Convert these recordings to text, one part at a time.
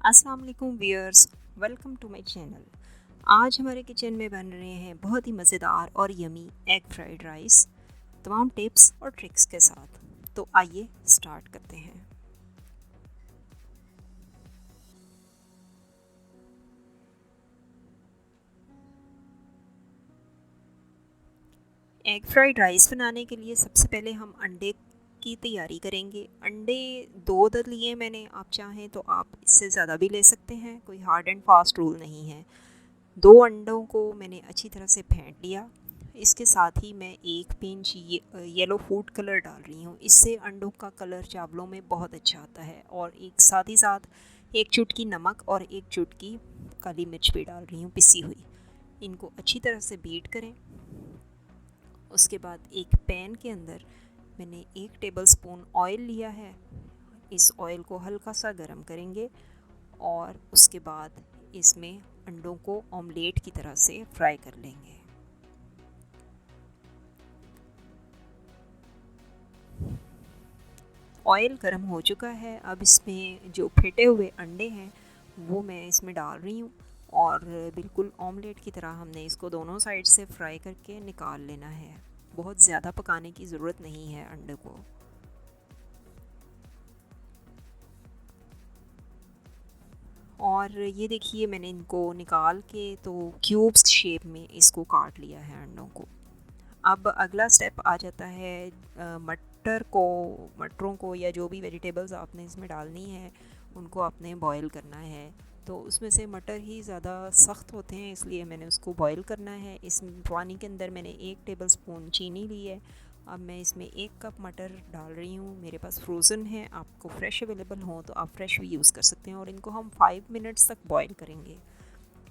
अस्सलाम वालेकुम viewers, welcome to my channel. आज हमारे किचन में बन रहे हैं बहुत ही मज़ेदार और यमी एग फ्राइड राइस, तमाम टिप्स और ट्रिक्स के साथ। तो आइए स्टार्ट करते हैं। एग फ्राइड राइस बनाने के लिए सबसे पहले हम अंडे की तैयारी करेंगे। अंडे 2 लिए मैंने, आप चाहें तो आप इससे ज़्यादा भी ले सकते हैं, कोई हार्ड एंड फास्ट रूल नहीं है। 2 अंडों को मैंने अच्छी तरह से फेंट लिया। इसके साथ ही मैं 1 पिंच येलो फूड कलर डाल रही हूँ। इससे अंडों का कलर चावलों में बहुत अच्छा आता है। और एक साथ ही साथ 1 चुटकी नमक और 1 चुटकी काली मिर्च भी डाल रही हूँ पिसी हुई। इनको अच्छी तरह से बीट करें। उसके बाद एक पैन के अंदर मैंने 1 टेबल स्पून ऑयल लिया है। इस ऑयल को हल्का सा गर्म करेंगे और उसके बाद इसमें अंडों को ऑमलेट की तरह से फ्राई कर लेंगे। ऑयल गर्म हो चुका है। अब इसमें जो फेंटे हुए अंडे हैं वो मैं इसमें डाल रही हूँ और बिल्कुल ऑमलेट की तरह हमने इसको दोनों साइड से फ्राई करके निकाल लेना है। बहुत ज़्यादा पकाने की ज़रूरत नहीं है अंडे को। और ये देखिए, मैंने इनको निकाल के तो क्यूब्स शेप में इसको काट लिया है अंडों को। अब अगला स्टेप आ जाता है मटरों को या जो भी वेजिटेबल्स आपने इसमें डालनी है उनको आपने बॉईल करना है। तो उसमें से मटर ही ज़्यादा सख्त होते हैं, इसलिए मैंने उसको बॉईल करना है। इस पानी के अंदर मैंने 1 टेबल स्पून चीनी ली है। अब मैं इसमें 1 कप मटर डाल रही हूँ। मेरे पास फ्रोज़न है, आपको फ़्रेश अवेलेबल हो तो आप फ्रेश भी यूज़ कर सकते हैं। और इनको हम 5 मिनट्स तक बॉईल करेंगे।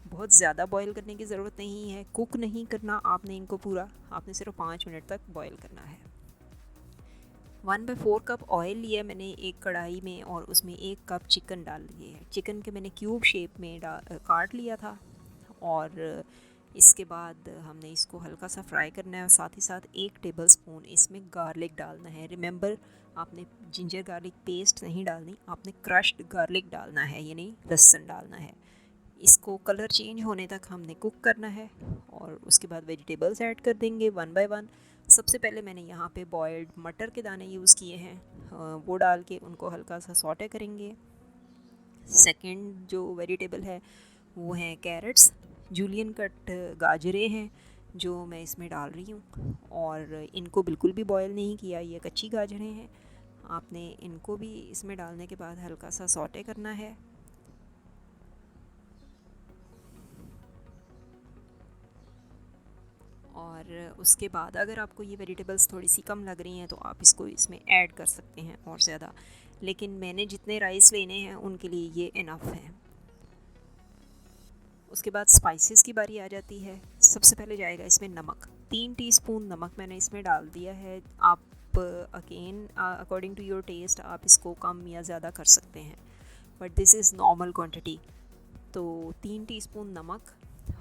बहुत ज़्यादा बॉईल करने की ज़रूरत नहीं है, कुक नहीं करना आपने इनको पूरा, आपने सिर्फ 5 मिनट तक बॉईल करना है। 1/4 कप ऑयल लिया मैंने एक कढ़ाई में और उसमें 1 कप चिकन डाल दिए है। चिकन के मैंने क्यूब शेप में काट लिया था। और इसके बाद हमने इसको हल्का सा फ्राई करना है और साथ ही साथ 1 टेबल स्पून इसमें गार्लिक डालना है। रिमेंबर, आपने जिंजर गार्लिक पेस्ट नहीं डालनी, आपने क्रश्ड गार्लिक डालना है, यानी लहसुन डालना है। इसको कलर चेंज होने तक हमने कुक करना है और उसके बाद वेजिटेबल्स ऐड कर देंगे 1 बाय 1। सबसे पहले मैंने यहाँ पे बॉयल्ड मटर के दाने यूज़ किए हैं, वो डाल के उनको हल्का सा सॉटे करेंगे। सेकंड जो वेजिटेबल है वो हैं कैरेट्स, जूलियन कट गाजरें हैं जो मैं इसमें डाल रही हूँ। और इनको बिल्कुल भी बॉयल नहीं किया, ये कच्ची गाजरें हैं। आपने इनको भी इसमें डालने के बाद हल्का सा सॉटे करना है। और उसके बाद अगर आपको ये वेजिटेबल्स थोड़ी सी कम लग रही हैं तो आप इसको इसमें ऐड कर सकते हैं और ज़्यादा, लेकिन मैंने जितने राइस लेने हैं उनके लिए ये इनफ है। उसके बाद स्पाइसेस की बारी आ जाती है। सबसे पहले जाएगा इसमें नमक। 3 टीस्पून नमक मैंने इसमें डाल दिया है। आप again according to your taste आप इसको कम या ज़्यादा कर सकते हैं, but this is normal quantity. तो 3 टीस्पून नमक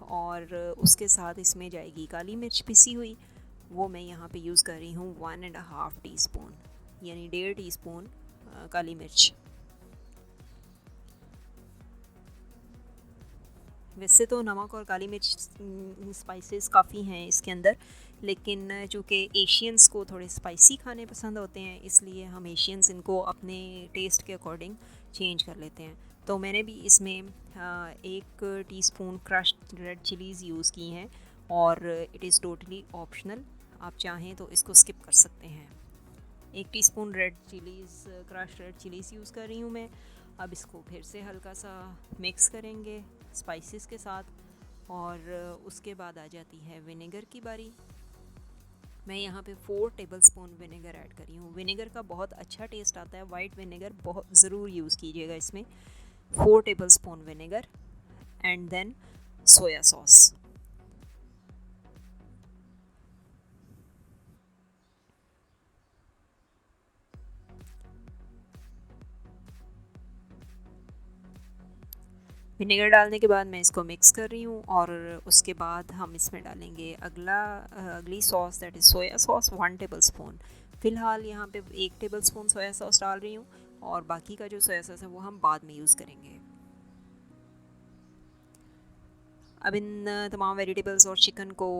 और उसके साथ इसमें जाएगी काली मिर्च पिसी हुई, वो मैं यहाँ पे यूज़ कर रही हूँ 1.5 टीस्पून, यानी 1.5 टीस्पून काली मिर्च। वैसे तो नमक और काली मिर्च स्पाइसेस काफ़ी हैं इसके अंदर, लेकिन चूँकि एशियंस को थोड़े स्पाइसी खाने पसंद होते हैं इसलिए हम एशियंस इनको अपने टेस्ट के अकॉर्डिंग चेंज कर लेते हैं। तो मैंने भी इसमें 1 teaspoon crushed red chillies use की हैं और इट इज़ टोटली ऑप्शनल, आप चाहें तो इसको स्किप कर सकते हैं। 1 teaspoon crushed red chillies use कर रही हूँ मैं। अब इसको फिर से हल्का सा मिक्स करेंगे स्पाइसेस के साथ। और उसके बाद आ जाती है विनेगर की बारी। मैं यहाँ पे 4 टेबलस्पून विनेगर ऐड कर रही हूँ। विनेगर का बहुत अच्छा टेस्ट आता है, वाइट विनेगर बहुत ज़रूर यूज़ कीजिएगा इसमें। 4 tablespoon vinegar and then soya sauce. Vinegar डालने के बाद मैं इसको मिक्स कर रही हूँ और उसके बाद हम इसमें डालेंगे अगली sauce, that is soya sauce 1 tablespoon. फ़िलहाल यहाँ पे 1 टेबलस्पून सोया सॉस डाल रही हूँ और बाकी का जो सोया सॉस है वो हम बाद में यूज़ करेंगे। अब इन तमाम वेजिटेबल्स और चिकन को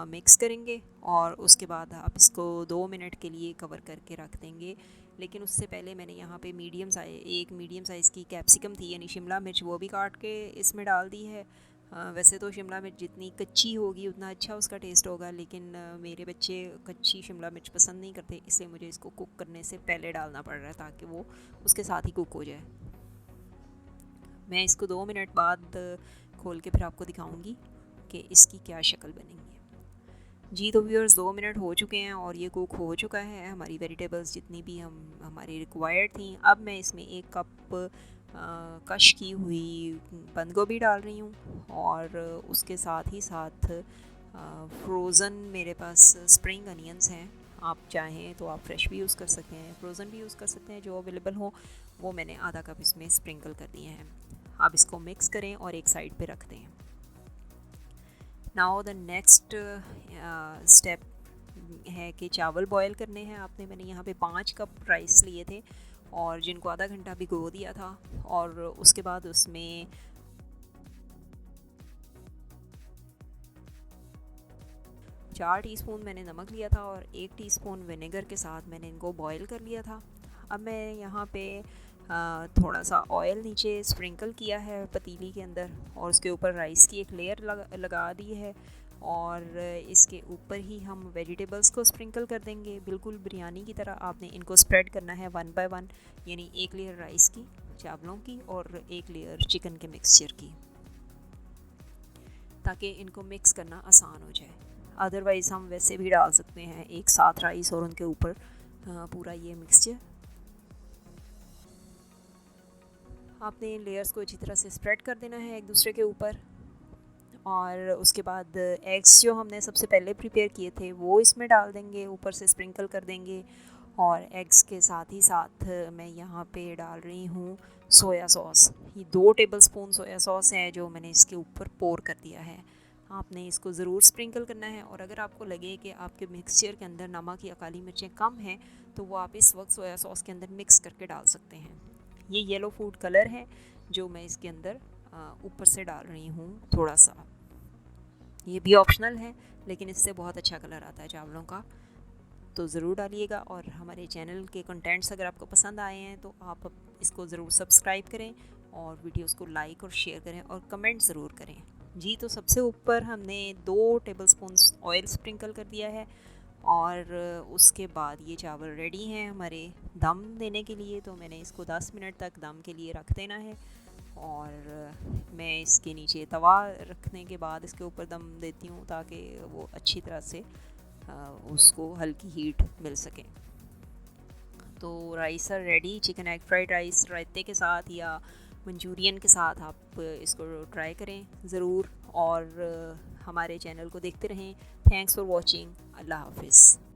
मिक्स करेंगे और उसके बाद आप इसको 2 मिनट के लिए कवर करके रख देंगे। लेकिन उससे पहले मैंने यहाँ पे एक मीडियम साइज़ की कैप्सिकम थी यानी शिमला मिर्च, वो भी काट के इसमें डाल दी है। वैसे तो शिमला मिर्च जितनी कच्ची होगी उतना अच्छा उसका टेस्ट होगा, लेकिन मेरे बच्चे कच्ची शिमला मिर्च पसंद नहीं करते, इसलिए मुझे इसको कुक करने से पहले डालना पड़ रहा है ताकि वो उसके साथ ही कुक हो जाए। मैं इसको 2 मिनट बाद खोल के फिर आपको दिखाऊंगी कि इसकी क्या शक्ल बनेंगी। जी तो व्यूअर्स 2 मिनट हो चुके हैं और ये कुक हो चुका है। हमारी वेजिटेबल्स जितनी भी हमारी रिक्वायर्ड थी। अब मैं इसमें 1 कप कश की हुई बंद गोभी डाल रही हूँ और उसके साथ ही साथ फ्रोज़न मेरे पास स्प्रिंग अनियंस हैं। आप चाहें तो आप फ्रेश भी यूज़ कर सकते हैं, फ्रोज़न भी यूज़ कर सकते हैं, जो अवेलेबल हो वो मैंने आधा कप इसमें स्प्रिंकल कर दिए हैं। आप इसको मिक्स करें और एक साइड पे रख दें। नाउ द नेक्स्ट स्टेप है कि चावल बॉयल करने हैं आपने। मैंने यहाँ पे 5 कप राइस लिए थे और जिनको आधा घंटा भिगो दिया था और उसके बाद उसमें 4 टीस्पून मैंने नमक लिया था और 1 टीस्पून विनेगर के साथ मैंने इनको बॉयल कर लिया था। अब मैं यहाँ पे थोड़ा सा ऑयल नीचे स्प्रिंकल किया है पतीली के अंदर और उसके ऊपर राइस की एक लेयर लगा दी है और इसके ऊपर ही हम वेजिटेबल्स को स्प्रिंकल कर देंगे। बिल्कुल बिरयानी की तरह आपने इनको स्प्रेड करना है 1 बाय 1, यानी 1 लेयर राइस की, चावलों की और 1 लेयर चिकन के मिक्सचर की, ताकि इनको मिक्स करना आसान हो जाए। अदरवाइज़ हम वैसे भी डाल सकते हैं एक साथ राइस और उनके ऊपर पूरा ये मिक्सचर। आपने इन लेयर्स को अच्छी तरह से स्प्रेड कर देना है एक दूसरे के ऊपर और उसके बाद एग्स जो हमने सबसे पहले प्रिपेयर किए थे वो इसमें डाल देंगे, ऊपर से स्प्रिंकल कर देंगे। और एग्स के साथ ही साथ मैं यहाँ पे डाल रही हूँ सोया सॉस। ये 2 टेबलस्पून सोया सॉस है जो मैंने इसके ऊपर पोर कर दिया है। आपने इसको ज़रूर स्प्रिंकल करना है और अगर आपको लगे कि आपके मिक्सचर के अंदर नमक या काली मिर्चें कम हैं तो वो आप इस वक्त सोया सॉस के अंदर मिक्स करके डाल सकते हैं। ये येलो फूड कलर है जो मैं इसके अंदर ऊपर से डाल रही हूँ थोड़ा सा। ये भी ऑप्शनल है लेकिन इससे बहुत अच्छा कलर आता है चावलों का, तो ज़रूर डालिएगा। और हमारे चैनल के कंटेंट्स अगर आपको पसंद आए हैं तो आप इसको ज़रूर सब्सक्राइब करें और वीडियोस को लाइक और शेयर करें और कमेंट ज़रूर करें। जी तो सबसे ऊपर हमने 2 टेबलस्पून ऑयल स्प्रिंकल कर दिया है और उसके बाद ये चावल रेडी हैं हमारे दम देने के लिए। तो मैंने इसको 10 मिनट तक दम के लिए रख देना है और मैं इसके नीचे तवा रखने के बाद इसके ऊपर दम देती हूँ ताकि वो अच्छी तरह से उसको हल्की हीट मिल सके। तो rice are ready. Chicken egg fried rice रायते के साथ या मंचूरियन के साथ आप इसको ट्राई करें ज़रूर और हमारे चैनल को देखते रहें। Thanks for watching. अल्लाह हाफिज़।